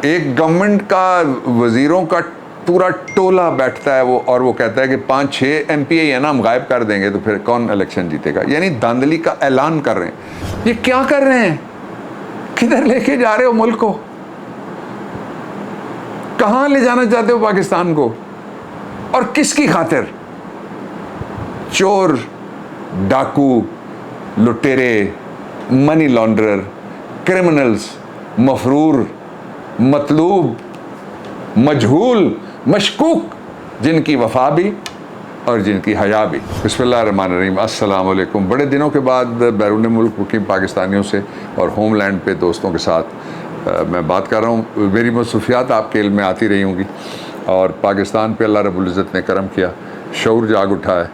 एक गवर्नमेंट का वजीरों का पूरा टोला बैठता है वो, और वो कहता है कि 5-6 MPA है ना, हम गायब कर देंगे, तो फिर कौन इलेक्शन जीतेगा? यानी धांधली का ऐलान कर रहे हैं। ये क्या कर रहे हैं? किधर लेके जा रहे हो मुल्क को? कहां ले जाना चाहते हो पाकिस्तान को, और किसकी खातिर? चोर, डाकू, लुटेरे, मनी लॉन्ड्रर, क्रिमिनल्स, मफरूर, मतलूब, मजहूल, मशकूक, जिनकी वफा भी और जिनकी हया भी। बिस्मिल्लाहिर्रहमानिर्रहीम, अस्सलाम वालेकुम। बड़े दिनों के बाद बैरून मुल्क मुकीम पाकिस्तानियों से और होमलैंड पे दोस्तों के साथ मैं बात कर रहा हूँ। मेरी मसरूफियात आपके इल्म में आती रही होंगी, और पाकिस्तान पे अल्लाह रब्बुल इज़्ज़त ने करम किया, शऊर जाग उठा है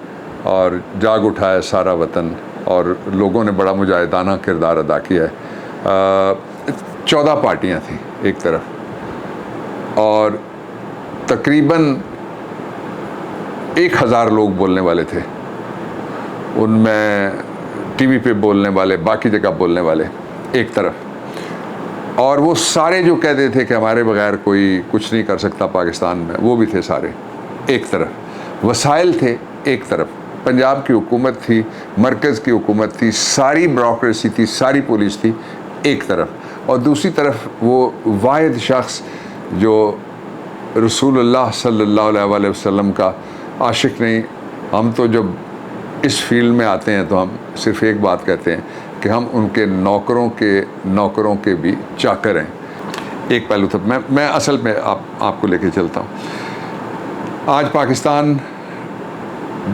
और जाग उठा है सारा वतन, और लोगों ने बड़ा मुजाहिदाना किरदार अदा किया है। 14 पार्टियाँ थीं एक तरफ, और तकरीबन 1000 लोग बोलने वाले थे, उनमें टीवी पे बोलने वाले, बाकी जगह बोलने वाले एक तरफ, और वो सारे जो कहते थे कि हमारे बगैर कोई कुछ नहीं कर सकता पाकिस्तान में, वो भी थे सारे एक तरफ। वसाइल थे एक तरफ, पंजाब की हुकूमत थी, मरकज़ की हुकूमत थी, सारी ब्यूरोक्रेसी थी, सारी पुलिस थी एक तरफ, और दूसरी तरफ वो वाहिद शख्स जो रसूलुल्लाह सल्लल्लाहु अलैहि वसल्लम का आशिक नहीं। हम तो जब इस फील्ड में आते हैं तो हम सिर्फ़ एक बात कहते हैं कि हम उनके नौकरों के भी चाकर हैं। एक पहलू था, मैं असल में आपको लेके चलता हूँ। आज पाकिस्तान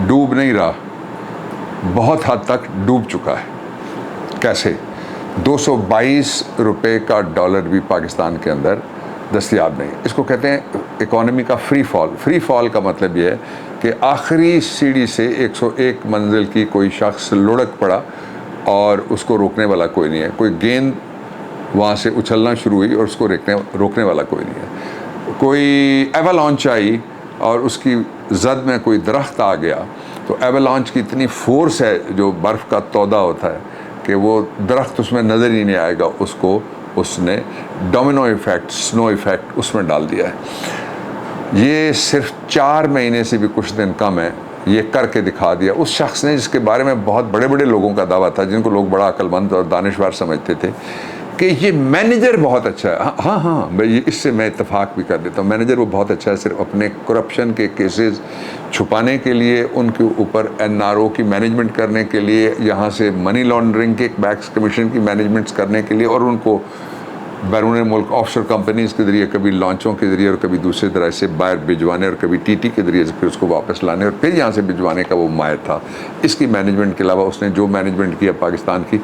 डूब नहीं रहा, बहुत हद तक डूब चुका है। कैसे? 222 रुपये का डॉलर भी पाकिस्तान के अंदर दस्तयाब नहीं। इसको कहते हैं इकॉनमी का फ्री फॉल। फ्री फॉल का मतलब ये है कि आखिरी सीढ़ी से 101 मंजिल की कोई शख्स लुढ़क पड़ा और उसको रोकने वाला कोई नहीं है। कोई गेंद वहाँ से उछलना शुरू हुई और उसको रोकने वाला कोई नहीं है। कोई एवलांच आई और उसकी जद में कोई दरख्त आ गया, तो एवलांच की इतनी फोर्स है, जो बर्फ़ का तौदा होता है, कि वो दरख्त उसमें नज़र ही नहीं आएगा, उसको उसने डोमिनो इफ़ेक्ट, स्नो इफ़ेक्ट उसमें डाल दिया है। ये सिर्फ 4 महीने से भी कुछ दिन कम है, ये करके दिखा दिया उस शख्स ने, जिसके बारे में बहुत बड़े बड़े लोगों का दावा था, जिनको लोग बड़ा अक्लमंद और दानिशवर समझते थे कि ये मैनेजर बहुत अच्छा है। हाँ, इससे मैं इत्तेफाक भी कर देता हूँ। मैनेजर वो बहुत अच्छा है, सिर्फ अपने करप्शन के केसेस छुपाने के लिए, उनके ऊपर NRO की मैनेजमेंट करने के लिए, यहाँ से मनी लॉन्ड्रिंग के बैक्स कमीशन की मैनेजमेंट्स करने के लिए, और उनको बैरून मुल्क ऑफशोर कंपनीज़ के ज़रिए, कभी लॉन्चों के ज़रिए और कभी दूसरे तरह से बाहर भिजवाने, और कभी TT के ज़रिए से फिर उसको वापस लाने और फिर यहाँ से भिजवाने का वो माहिर था। इसकी मैनेजमेंट के अलावा उसने जो मैनेजमेंट किया पाकिस्तान की,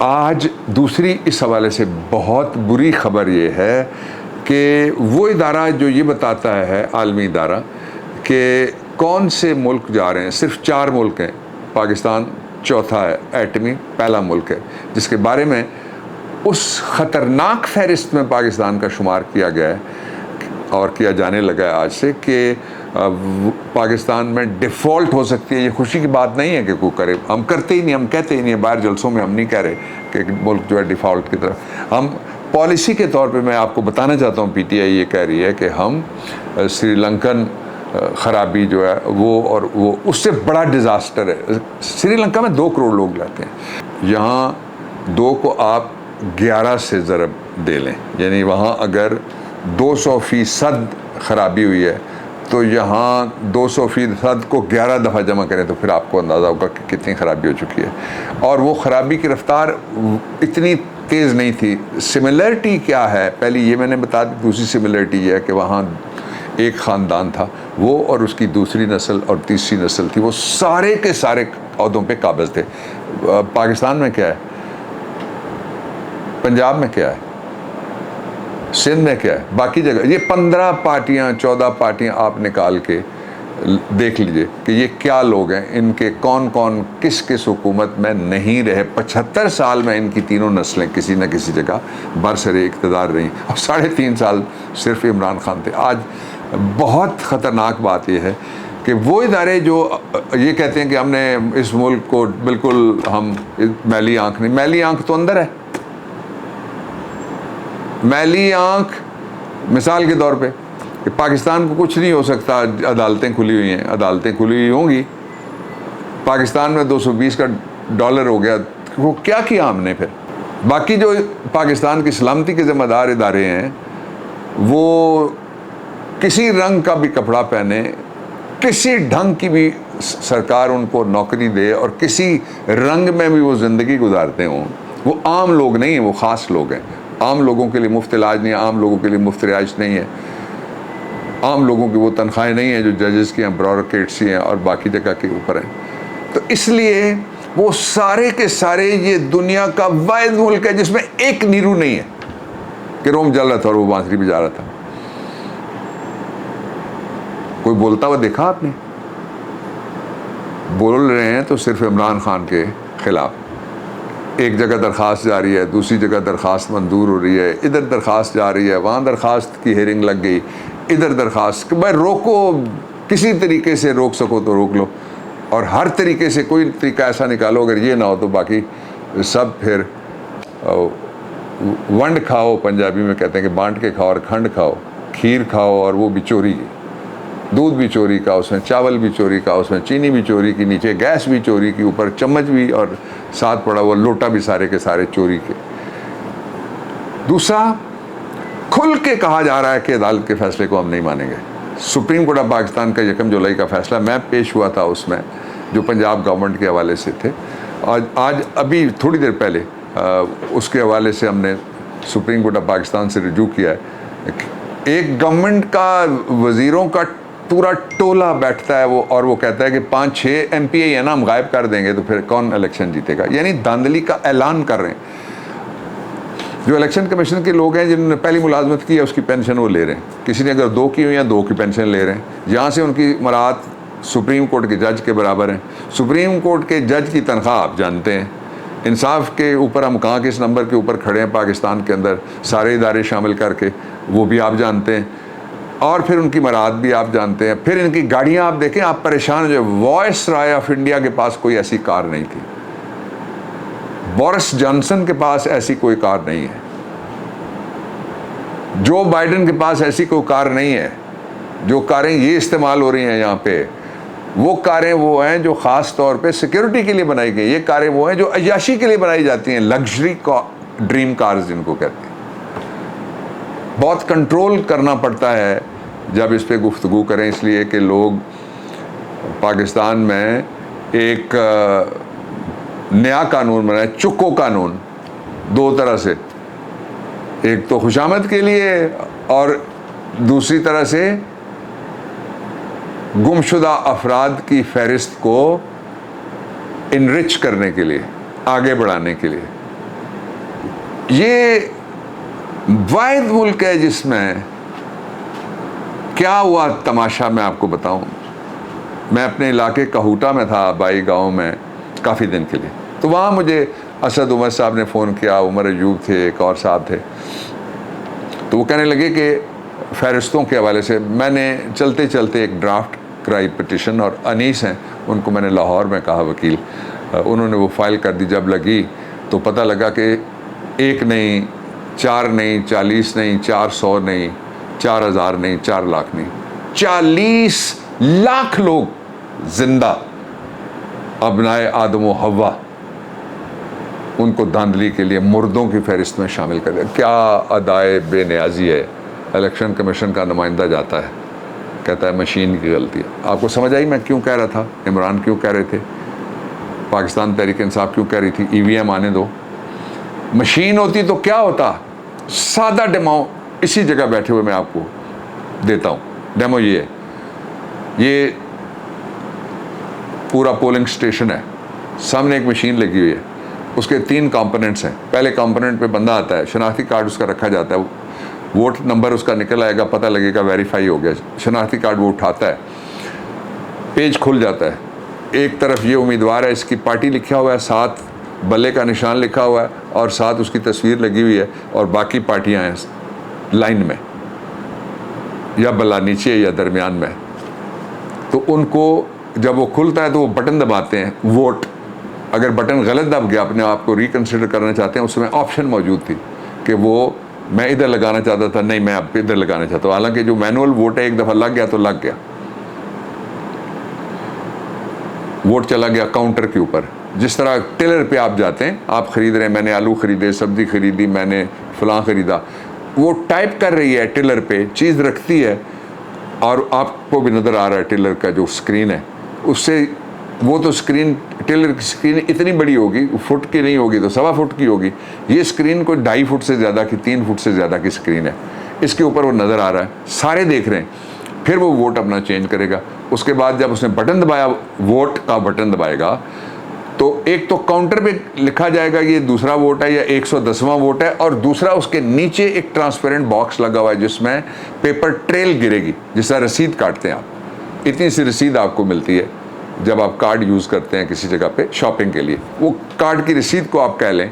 आज दूसरी इस हवाले से बहुत बुरी खबर ये है कि वो इदारा जो ये बताता है, आलमी इदारा, कि कौन से मुल्क जा रहे हैं, सिर्फ 4 मुल्क हैं, पाकिस्तान चौथा है, एटमी पहला मुल्क है, जिसके बारे में उस ख़तरनाक फहरिस्त में पाकिस्तान का शुमार किया गया है और किया जाने लगा है आज से, कि पाकिस्तान में डिफ़ॉल्ट हो सकती है। ये खुशी की बात नहीं है कि कोई करे, हम करते ही नहीं, हम कहते ही नहीं है, बाहर जलसों में हम नहीं कह रहे कि मुल्क जो है डिफ़ॉल्ट की तरफ। हम पॉलिसी के तौर पे मैं आपको बताना चाहता हूँ, PTI ये कह रही है कि हम श्रीलंकन ख़राबी जो है वो, और वो उससे बड़ा डिज़ास्टर है। श्रीलंका में 2 करोड़ लोग रहते हैं, यहाँ 2 को आप 11 से ज़रब दे लें, यानी वहाँ अगर 200% ख़राबी हुई है, तो यहाँ 200% को 11 दफ़ा जमा करें तो फिर आपको अंदाज़ा होगा कि कितनी ख़राबी हो चुकी है। और वो ख़राबी की रफ़्तार इतनी तेज़ नहीं थी। सिमिलरिटी क्या है, पहले ये मैंने बता दी। दूसरी सिमिलरिटी ये है कि वहाँ एक ख़ानदान था, वो और उसकी दूसरी नस्ल और तीसरी नस्ल थी, वो सारे के सारे अहदों पे काबिज़ थे। पाकिस्तान में क्या है, पंजाब में क्या है, सिंध में क्या है, बाकी जगह ये 15 पार्टियाँ 14 पार्टियाँ आप निकाल के देख लीजिए कि ये क्या लोग हैं, इनके कौन कौन किस किस हुकूमत में नहीं रहे। 75 साल में इनकी तीनों नस्लें किसी न किसी जगह बरसरे इक़्तिदार रहीं, और 3.5 साल सिर्फ इमरान खान थे। आज बहुत ख़तरनाक बात यह है कि वो इदारे जो ये कहते हैं कि हमने इस मुल्क को बिल्कुल, हम मैली आँख नहीं, मैली आँख तो अंदर है। मैली आंख मिसाल के तौर पे कि पाकिस्तान को कुछ नहीं हो सकता, अदालतें खुली हुई हैं, अदालतें खुली हुई होंगी। पाकिस्तान में 220 का डॉलर हो गया, वो क्या किया हमने फिर? बाकी जो पाकिस्तान की सलामती के ज़िम्मेदार इदारे हैं वो किसी रंग का भी कपड़ा पहने, किसी ढंग की भी सरकार उनको नौकरी दे और किसी रंग में भी वो ज़िंदगी गुजारते हों, वो आम लोग नहीं हैं, वो ख़ास लोग हैं। आम लोगों के लिए मुफ्त इलाज नहीं है, आम लोगों के लिए मुफ्त रिहाइश नहीं है, आम लोगों की वो तनख्वाहें नहीं हैं जो जजेस की हैं, ब्यूरोक्रेट्स हैं और बाकी जगह के ऊपर हैं। तो इसलिए वो सारे के सारे ये दुनिया का वाहिद मुल्क है जिसमें एक नीरू नहीं है कि रोम जल रहा था और वो बांसुरी बजा रहा था। कोई बोलता हुआ देखा आपने? बोल रहे हैं तो सिर्फ इमरान खान के खिलाफ। एक जगह दरख्वास्त जा रही है, दूसरी जगह दरख्वास्त मंजूर हो रही है, इधर दरख्वास्त जा रही है, वहाँ दरख्वास्त की हेयरिंग लग गई, इधर दरख्वास्त कि भाई रोको, किसी तरीके से रोक सको तो रोक लो, और हर तरीके से कोई तरीका ऐसा निकालो अगर ये ना हो तो बाकी सब फिर वंड खाओ, पंजाबी में कहते हैं कि बांट के खाओ और खंड खाओ, खीर खाओ और वो भी चोरी की, दूध भी चोरी का, उसमें चावल भी चोरी का, उसमें चीनी भी चोरी की, नीचे गैस भी चोरी की, ऊपर चम्मच भी और साथ पड़ा हुआ लोटा भी सारे के सारे चोरी के। दूसरा, खुल के कहा जा रहा है कि अदालत के फैसले को हम नहीं मानेंगे। सुप्रीम कोर्ट ऑफ पाकिस्तान का 1 जुलाई का फैसला, मैं पेश हुआ था उसमें, जो पंजाब गवर्नमेंट के हवाले से थे। आज अभी थोड़ी देर पहले उसके हवाले से हमने सुप्रीम कोर्ट ऑफ पाकिस्तान से रिजू किया है। एक गवर्नमेंट का वज़ीरों का पूरा टोला बैठता है वो, और वो कहता है कि 5-6 MPA है ना हम गायब कर देंगे तो फिर कौन इलेक्शन जीतेगा। यानी धांधली का ऐलान कर रहे हैं। जो इलेक्शन कमीशन के लोग हैं जिन्होंने पहली मुलाजमत की है उसकी पेंशन वो ले रहे हैं, किसी ने अगर 2 की हुई है 2 की पेंशन ले रहे हैं। यहाँ से उनकी मरात सुप्रीम कोर्ट के जज के बराबर हैं। सुप्रीम कोर्ट के जज की तनख्वाह आप जानते हैं। इंसाफ के ऊपर हम कहाँ किस नंबर के ऊपर खड़े हैं पाकिस्तान के अंदर, सारे इदारे शामिल करके, वो भी आप जानते हैं। और फिर उनकी मरात भी आप जानते हैं। फिर इनकी गाड़ियाँ आप देखें, आप परेशान हो जाए। वॉइसरॉय ऑफ इंडिया के पास कोई ऐसी कार नहीं थी, बोरिस जॉनसन के पास ऐसी कोई कार नहीं है, जो बाइडेन के पास ऐसी कोई कार नहीं है। जो कारें ये इस्तेमाल हो रही हैं यहाँ पे, वो कारें वो हैं जो ख़ास तौर पे सिक्योरिटी के लिए बनाई गई। ये कारें वो हैं जो अय्याशी के लिए बनाई जाती हैं, लग्जरी ड्रीम कार्स जिनको कहते हैं। बहुत कंट्रोल करना पड़ता है जब इस पे गुफ्तगू करें, इसलिए कि लोग पाकिस्तान में एक नया कानून बनाए, चुक्को कानून, 2 तरह से, एक तो खुशामद के लिए और दूसरी तरह से गुमशुदा अफराद की फहरिस्त को इनरिच करने के लिए, आगे बढ़ाने के लिए। ये वाहिद मुल्क है जिसमें क्या हुआ तमाशा मैं आपको बताऊं। मैं अपने इलाके कहूटा में था, बाई गांव में, काफ़ी दिन के लिए। तो वहाँ मुझे असद उमर साहब ने फ़ोन किया, उमर अयूब थे, एक और साहब थे। तो वो कहने लगे कि फहरिस्तों के हवाले से मैंने चलते चलते एक ड्राफ्ट कराई पिटिशन, और अनीस हैं उनको मैंने लाहौर में कहा वकील, उन्होंने वो फाइल कर दी। जब लगी तो पता लगा कि 1 नहीं, 4 नहीं, 40 नहीं, 400 नहीं, 4000 नहीं, 4 लाख नहीं, 40 लाख लोग जिंदा अबनाए आदम व हव्वा, उनको धांधली के लिए मुर्दों की फहरिस्त में शामिल कर दिया। क्या अदाए बेनियाजी है। इलेक्शन कमीशन का नुमाइंदा जाता है, कहता है मशीन की गलती है। आपको समझ आई मैं क्यों कह रहा था, इमरान क्यों कह रहे थे, पाकिस्तान तहरीक इंसाफ क्यों कह रही थी EVM आने दो। मशीन होती तो क्या होता। सादा डेमो इसी जगह बैठे हुए मैं आपको देता हूँ। डेमो ये पूरा पोलिंग स्टेशन है, सामने एक मशीन लगी हुई है, उसके 3 कंपोनेंट्स हैं। पहले कंपोनेंट पे बंदा आता है, शनाख्ती कार्ड उसका रखा जाता है, वोट नंबर उसका निकल आएगा, पता लगेगा वेरीफाई हो गया, शनाख्ती कार्ड वो उठाता है, पेज खुल जाता है। एक तरफ ये उम्मीदवार है, इसकी पार्टी लिखा हुआ है, साथ बल्ले का निशान लिखा हुआ है और साथ उसकी तस्वीर लगी हुई है, और बाकी पार्टियां हैं लाइन में, या बल्ला नीचे या दरमियान में। तो उनको जब वो खुलता है तो वो बटन दबाते हैं, वोट। अगर बटन गलत दब गया, अपने आप को रिकन्सिडर करना चाहते हैं, उसमें ऑप्शन मौजूद थी कि वो मैं इधर लगाना चाहता था, नहीं मैं अब इधर लगाना चाहता हूँ। हालांकि जो मैनुअल वोट है, एक दफ़ा लग गया तो लग गया, वोट चला गया काउंटर के ऊपर। जिस तरह टेलर पे आप जाते हैं, आप ख़रीद रहे हैं, मैंने आलू ख़रीदे, सब्ज़ी ख़रीदी, मैंने फ़लाँ ख़रीदा, वो टाइप कर रही है टेलर पे, चीज़ रखती है, और आपको भी नज़र आ रहा है टेलर का जो स्क्रीन है उससे, वो तो स्क्रीन, टेलर की स्क्रीन इतनी बड़ी होगी, फुट की नहीं होगी तो 1.25 फुट की होगी, ये स्क्रीन कोई 2.5 फुट से ज़्यादा की, 3 फुट से ज़्यादा की स्क्रीन है, इसके ऊपर वो नज़र आ रहा है, सारे देख रहे हैं। फिर वो वोट अपना चेंज करेगा। उसके बाद जब उसने बटन दबाया, वोट का बटन दबाएगा, तो एक तो काउंटर पे लिखा जाएगा ये दूसरा वोट है या 110वां वोट है, और दूसरा उसके नीचे एक ट्रांसपेरेंट बॉक्स लगा हुआ है जिसमें पेपर ट्रेल गिरेगी, जिसका रसीद काटते हैं आप। इतनी सी रसीद आपको मिलती है जब आप कार्ड यूज़ करते हैं किसी जगह पे शॉपिंग के लिए। वो कार्ड की रसीद को आप कह लें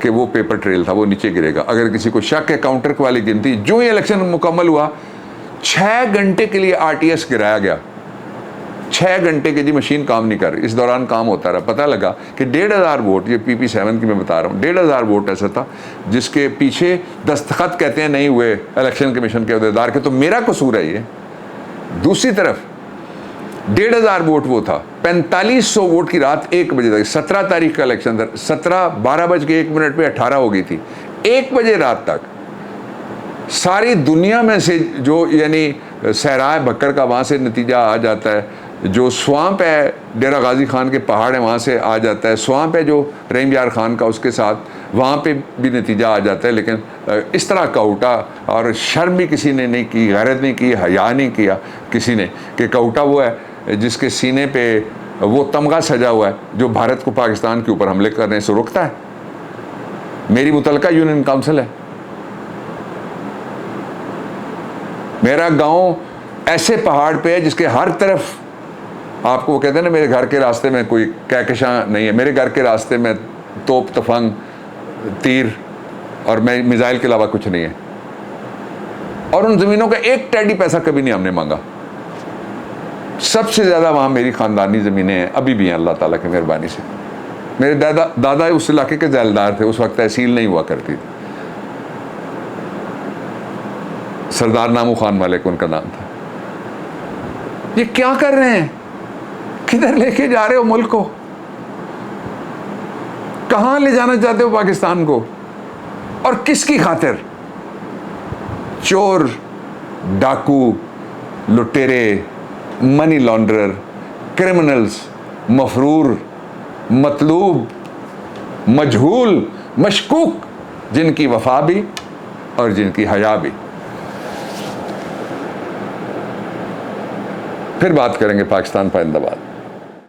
कि वो पेपर ट्रेल था, वो नीचे गिरेगा। अगर किसी को शक है, काउंटर वाली गिनती, जो ही इलेक्शन मुकम्मल हुआ, 6 घंटे के लिए RTS गिराया गया। 6 घंटे की जी मशीन काम नहीं कर रही। इस दौरान काम होता रहा। पता लगा कि 1,500 वोट, ये PP7 की मैं बता रहा हूँ, 1,500 वोट ऐसा था जिसके पीछे दस्तखत कहते हैं नहीं हुए इलेक्शन कमीशन के अहदेदार के, तो मेरा कसूर है ये। दूसरी तरफ 1,500 वोट वो था, 4500 वोट की रात 1 बजे तक, 17 तारीख का इलेक्शन था, 12:01 पे 18 हो गई थी, 1 बजे रात तक सारी दुनिया में से जो, यानी सहराए बकर का वहाँ से नतीजा आ जाता है, जो स्वाम्प है डेरा गाजी खान के पहाड़ है वहाँ से आ जाता है, स्वाम्प है जो रहीम यार खान का उसके साथ, वहाँ पे भी नतीजा आ जाता है। लेकिन इस तरह कौटा और शर्म भी किसी ने नहीं की, गैरत नहीं की, हया नहीं किया किसी ने, कि कौटा वो है जिसके सीने पे वो तमगा सजा हुआ है जो भारत को पाकिस्तान के ऊपर हमले करने से रोकता है। मेरी मुतलका यूनियन काउंसिल है, मेरा गांव ऐसे पहाड़ पे है जिसके हर तरफ, आपको वो कहते हैं ना मेरे घर के रास्ते में कोई कहकशां नहीं है, मेरे घर के रास्ते में तोप, तफंग, तीर और मैं मिसाइल के अलावा कुछ नहीं है। और उन ज़मीनों का एक टेडी पैसा कभी नहीं हमने मांगा। सबसे ज़्यादा वहाँ मेरी ख़ानदानी ज़मीनें हैं, अभी भी हैं अल्लाह ताला की मेहरबानी से। मेरे दादा उस इलाके के ज़ैलदार थे, उस वक्त तहसील नहीं हुआ करती थी, सरदार नामू खान मालिक उनका नाम था। ये क्या कर रहे हैं? किधर लेके जा रहे हो मुल्क को? कहां ले जाना चाहते हो पाकिस्तान को? और किसकी खातिर? चोर, डाकू, लुटेरे, मनी लॉन्ड्रर, क्रिमिनल्स, मफरूर, मतलूब, मजहूल, मशकूक, जिनकी वफा भी और जिनकी हया भी। फिर बात करेंगे पाकिस्तान पाइंदाबाद।